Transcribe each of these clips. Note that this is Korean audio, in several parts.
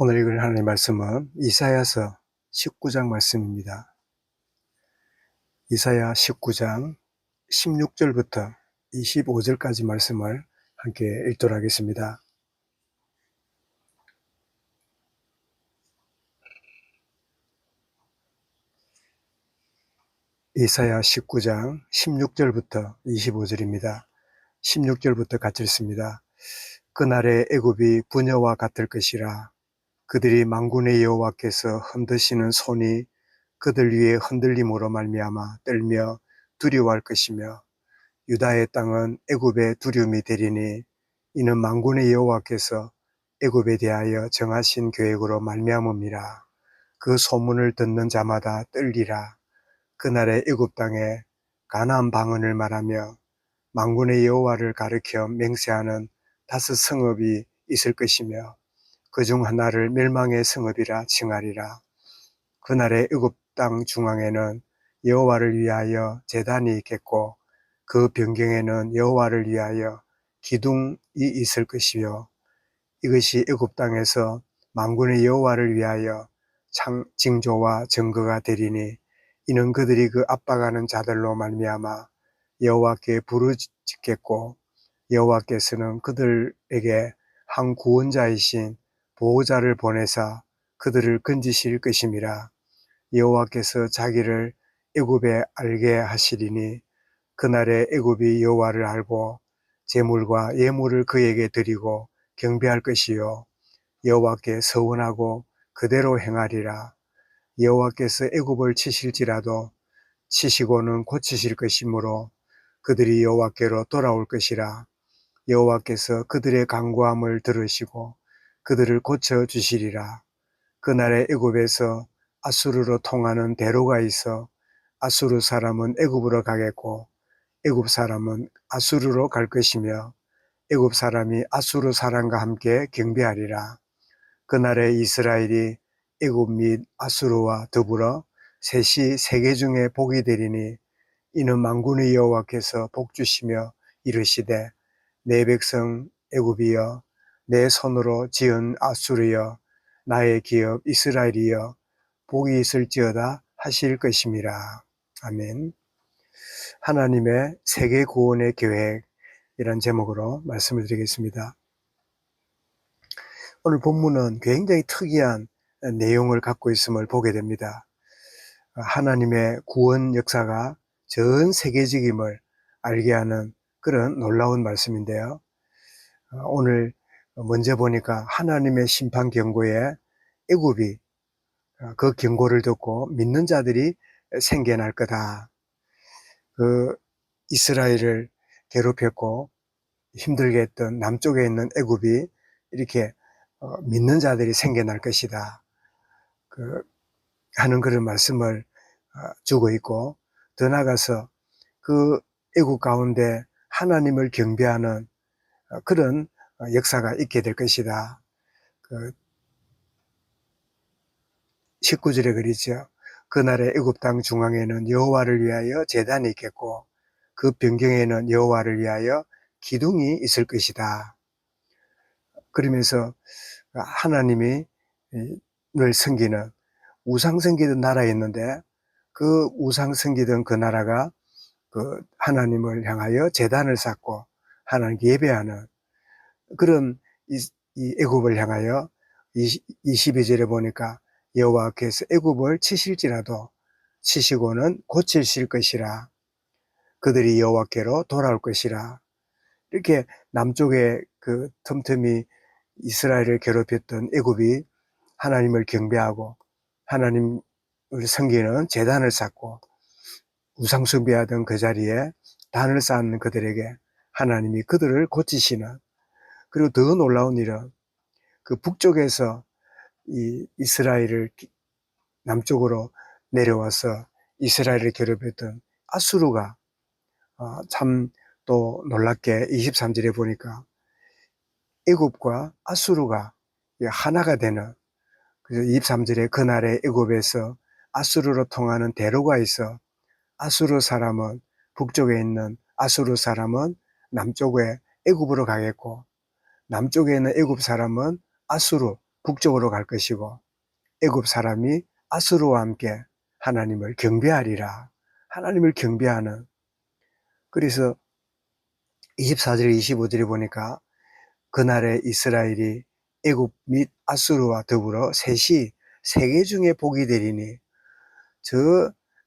오늘 읽을 하나님의 말씀은 이사야서 19장 말씀입니다. 이사야 19장 16절부터 25절까지 말씀을 함께 읽도록 하겠습니다. 이사야 19장 16절부터 25절입니다. 16절부터 같이 읽습니다. 그날에 애굽이 부녀와 같을 것이라. 그들이 만군의 여호와께서 흔드시는 손이 그들 위에 흔들림으로 말미암아 떨며 두려워할 것이며, 유다의 땅은 애굽의 두려움이 되리니 이는 만군의 여호와께서 애굽에 대하여 정하신 계획으로 말미암음이라. 그 소문을 듣는 자마다 떨리라. 그날에 애굽 땅에 가나안 방언을 말하며 만군의 여호와를 가리켜 맹세하는 5 성읍이 있을 것이며, 그중 하나를 멸망의 성읍이라 칭하리라. 그날에 애굽 땅 중앙에는 여호와를 위하여 제단이 있겠고, 그 변경에는 여호와를 위하여 기둥이 있을 것이요, 이것이 애굽 땅에서 만군의 여호와를 위하여 징조와 증거가 되리니 이는 그들이 그 압박하는 자들로 말미암아 여호와께 부르짖겠고, 여호와께서는 그들에게 한 구원자이신 보호자를 보내사 그들을 건지실 것임이라. 여호와께서 자기를 애굽에 알게 하시리니 그날에 애굽이 여호와를 알고 제물과 예물을 그에게 드리고 경배할 것이요, 여호와께 서원하고 그대로 행하리라. 여호와께서 애굽을 치실지라도 치시고는 고치실 것이므로 그들이 여호와께로 돌아올 것이라. 여호와께서 그들의 간구함을 들으시고 그들을 고쳐주시리라. 그날에 애굽에서 아수르로 통하는 대로가 있어 아수르 사람은 애굽으로 가겠고 애굽 사람은 아수르로 갈 것이며, 애굽 사람이 아수르 사람과 함께 경배하리라. 그날에 이스라엘이 애굽 및 아수르와 더불어 셋이 세계 중에 복이 되리니 이는 만군의 여호와께서 복주시며 이르시되, 내 백성 애굽이여, 내 손으로 지은 아수르여, 나의 기업 이스라엘이여, 복이 있을지어다 하실 것임이라. 아멘. 하나님의 세계 구원의 계획이란 제목으로 말씀을 드리겠습니다. 오늘 본문은 굉장히 특이한 내용을 갖고 있음을 보게 됩니다. 하나님의 구원 역사가 전 세계적임을 알게 하는 그런 놀라운 말씀인데요. 오늘 먼저 보니까 하나님의 심판 경고에 애굽이 그 경고를 듣고 믿는 자들이 생겨날 거다. 그 이스라엘을 괴롭혔고 힘들게 했던 남쪽에 있는 애굽이 이렇게 믿는 자들이 생겨날 것이다 하는 그런 말씀을 주고 있고, 더 나아가서 그 애굽 가운데 하나님을 경배하는 그런 역사가 있게 될 것이다. 19절에 그러죠. 그날의 애굽 땅 중앙에는 여호와를 위하여 제단이 있겠고 그 변경에는 여호와를 위하여 기둥이 있을 것이다. 그러면서 하나님이 늘 섬기는 우상 섬기던 나라였는데 그 우상 섬기던 그 나라가 그 하나님을 향하여 제단을 쌓고 하나님께 예배하는 그런 이 애굽을 향하여 22절에 보니까 여호와께서 애굽을 치실지라도 치시고는 고치실 것이라. 그들이 여호와께로 돌아올 것이라. 이렇게 남쪽에 그 틈틈이 이스라엘을 괴롭혔던 애굽이 하나님을 경배하고 하나님을 섬기는 제단을 쌓고 우상 숭배하던 그 자리에 단을 쌓는 그들에게 하나님이 그들을 고치시는, 그리고 더 놀라운 일은 그 북쪽에서 이 이스라엘을 남쪽으로 내려와서 이스라엘을 괴롭혔던 아수르가 참 또 놀랍게 23절에 보니까 애굽과 아수르가 하나가 되는, 그래서 23절에 그날에 애굽에서 아수르로 통하는 대로가 있어 아수르 사람은 북쪽에 있는 아수르 사람은 남쪽에 애굽으로 가겠고 남쪽에 있는 애굽 사람은 아수르 북쪽으로 갈 것이고 애굽 사람이 아수르와 함께 하나님을 경배하리라. 하나님을 경배하는. 그래서 24절 25절에 보니까 그날에 이스라엘이 애굽 및 아수르와 더불어 셋이 세계 중에 복이 되리니, 저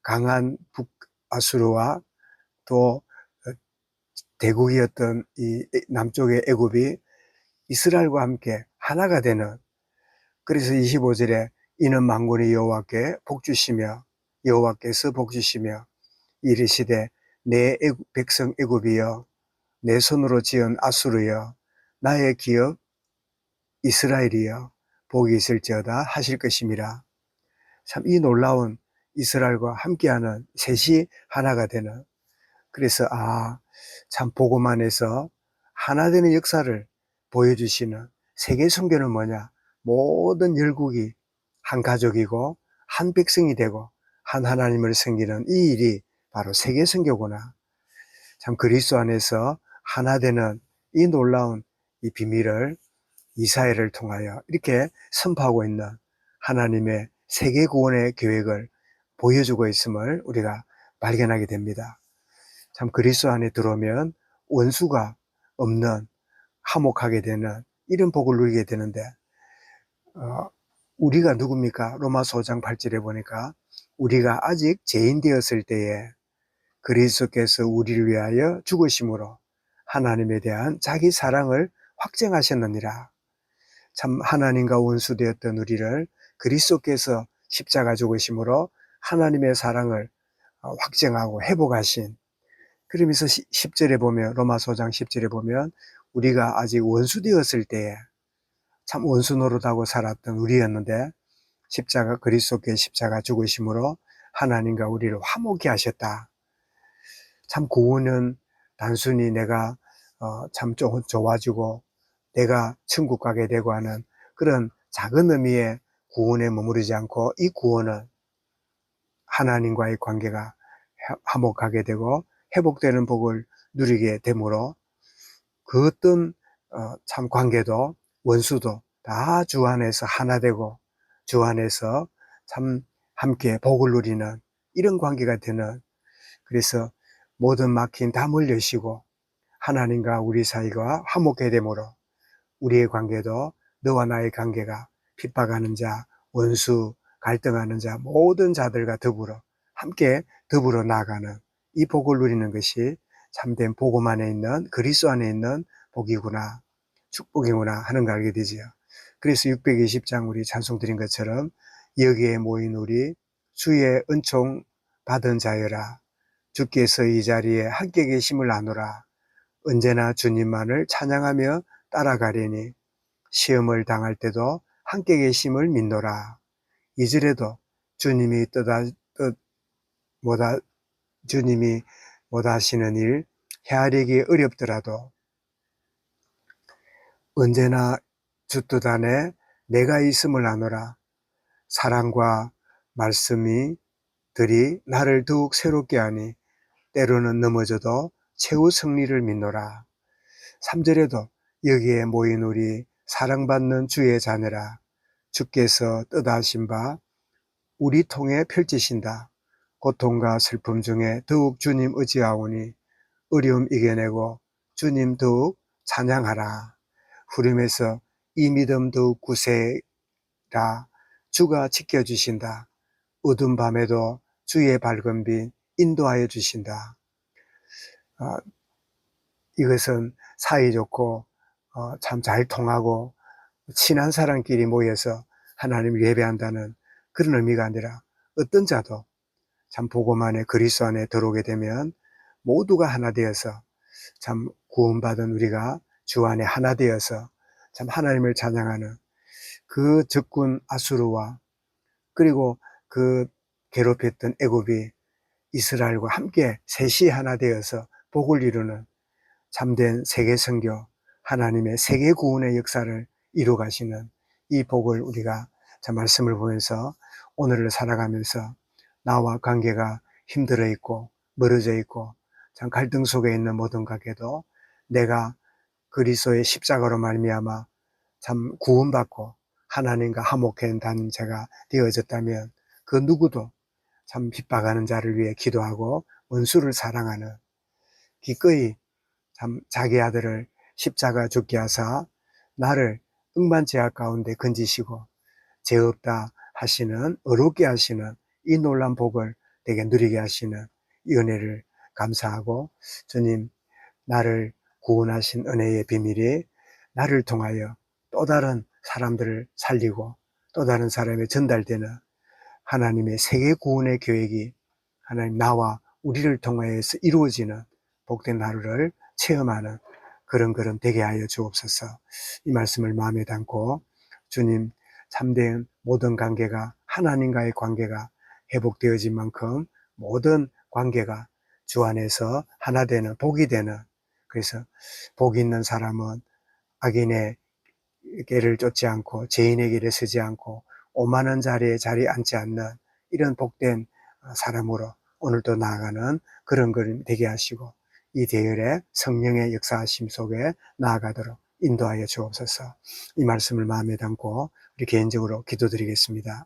강한 북아수르와 또 대국이었던 이 남쪽의 애굽이 이스라엘과 함께 하나가 되는. 그래서 25절에 이는 만군의 여호와께 복주시며 여호와께서 복주시며 이르시되 내 백성 애굽이여 내 손으로 지은 아수르여 나의 기업 이스라엘이여 복이 있을지어다 하실 것임이라. 참 이 놀라운 이스라엘과 함께하는 셋이 하나가 되는. 그래서 참 복음 안에서 하나 되는 역사를 보여주시는 세계 선교는 뭐냐? 모든 열국이 한 가족이고 한 백성이 되고 한 하나님을 섬기는 이 일이 바로 세계 선교구나. 참 그리스도 안에서 하나 되는 이 놀라운 이 비밀을 이사야를 통하여 이렇게 선포하고 있는 하나님의 세계 구원의 계획을 보여주고 있음을 우리가 발견하게 됩니다. 참 그리스도 안에 들어오면 원수가 없는, 화목하게 되는 이런 복을 누리게 되는데, 우리가 누굽니까? 로마서 5장 8절에 보니까 우리가 아직 죄인 되었을 때에 그리스도께서 우리를 위하여 죽으심으로 하나님에 대한 자기 사랑을 확증하셨느니라. 참 하나님과 원수 되었던 우리를 그리스도께서 십자가 죽으심으로 하나님의 사랑을 확증하고 회복하신. 그러면서 10절에 보면, 로마서 5장 10절에 보면 우리가 아직 원수 되었을 때에 참 원수 노릇하고 살았던 우리였는데 그리스도께 십자가 죽으심으로 하나님과 우리를 화목케 하셨다. 참 구원은 단순히 내가 참 좋아지고 내가 천국 가게 되고 하는 그런 작은 의미의 구원에 머무르지 않고, 이 구원은 하나님과의 관계가 화목하게 되고 회복되는 복을 누리게 되므로 그 어떤 참 관계도 원수도 다 주 안에서 하나 되고 주 안에서 참 함께 복을 누리는 이런 관계가 되는. 그래서 모든 막힌 담을 여시고 하나님과 우리 사이가 화목하게 되므로 우리의 관계도 너와 나의 관계가 핍박하는 자, 원수, 갈등하는 자, 모든 자들과 더불어 나아가는 이 복을 누리는 것이 참된 복음 안에 있는, 그리스도 안에 있는 복이구나, 축복이구나 하는 걸 알게 되지요. 그래서 620장 우리 찬송 드린 것처럼 여기에 모인 우리 주의 은총 받은 자여라, 주께서 이 자리에 함께 계심을 아노라, 언제나 주님만을 찬양하며 따라가려니 시험을 당할 때도 함께 계심을 믿노라. 2절에도 주님이 주님이 못하시는 일 헤아리기 어렵더라도 언제나 주 뜻 안에 내가 있음을 아노라. 사랑과 말씀이 들이 나를 더욱 새롭게 하니 때로는 넘어져도 최후 승리를 믿노라. 3절에도 여기에 모인 우리 사랑받는 주의 자녀라, 주께서 뜻하신 바 우리 통해 펼치신다. 고통과 슬픔 중에 더욱 주님 의지하오니 어려움 이겨내고 주님 더욱 찬양하라. 후렴에서 이 믿음 더욱 굳세라, 주가 지켜주신다. 어두운 밤에도 주의 밝은 빛 인도하여 주신다. 이것은 사이좋고 참 잘 통하고 친한 사람끼리 모여서 하나님을 예배한다는 그런 의미가 아니라, 어떤 자도 참 복음 안에 그리스도 안에 들어오게 되면 모두가 하나 되어서 참 구원받은 우리가 주 안에 하나 되어서 참 하나님을 찬양하는 그 적군 아수르와 그리고 그 괴롭혔던 애굽이 이스라엘과 함께 셋이 하나 되어서 복을 이루는 참된 세계 선교, 하나님의 세계 구원의 역사를 이루 가시는 이 복을 우리가 참 말씀을 보면서 오늘을 살아가면서 나와 관계가 힘들어 있고 멀어져 있고 참 갈등 속에 있는 모든 관계도 내가 그리스도의 십자가로 말미암아 참 구원받고 하나님과 화목한 자가 되어졌다면 그 누구도 참 핍박하는 자를 위해 기도하고 원수를 사랑하는, 기꺼이 참 자기 아들을 십자가 죽게 하사 나를 억만죄악 가운데 건지시고 죄 없다 하시는, 어렵게 하시는 이 놀란 복을 내게 누리게 하시는 이 은혜를 감사하고, 주님, 나를 구원하신 은혜의 비밀이 나를 통하여 또 다른 사람들을 살리고 또 다른 사람에 전달되는 하나님의 세계 구원의 계획이 하나님 나와 우리를 통하여서 이루어지는 복된 하루를 체험하는 그런 되게 하여 주옵소서. 이 말씀을 마음에 담고, 주님, 참된 모든 관계가, 하나님과의 관계가 회복되어진 만큼 모든 관계가 주 안에서 하나 되는, 복이 되는, 그래서 복 있는 사람은 악인의 길을 쫓지 않고 죄인의 길에 서지 않고 오만한 자리에 자리 앉지 않는 이런 복된 사람으로 오늘도 나아가는 그런 그림 되게 하시고, 이 대열에 성령의 역사하심 속에 나아가도록 인도하여 주옵소서. 이 말씀을 마음에 담고 우리 개인적으로 기도드리겠습니다.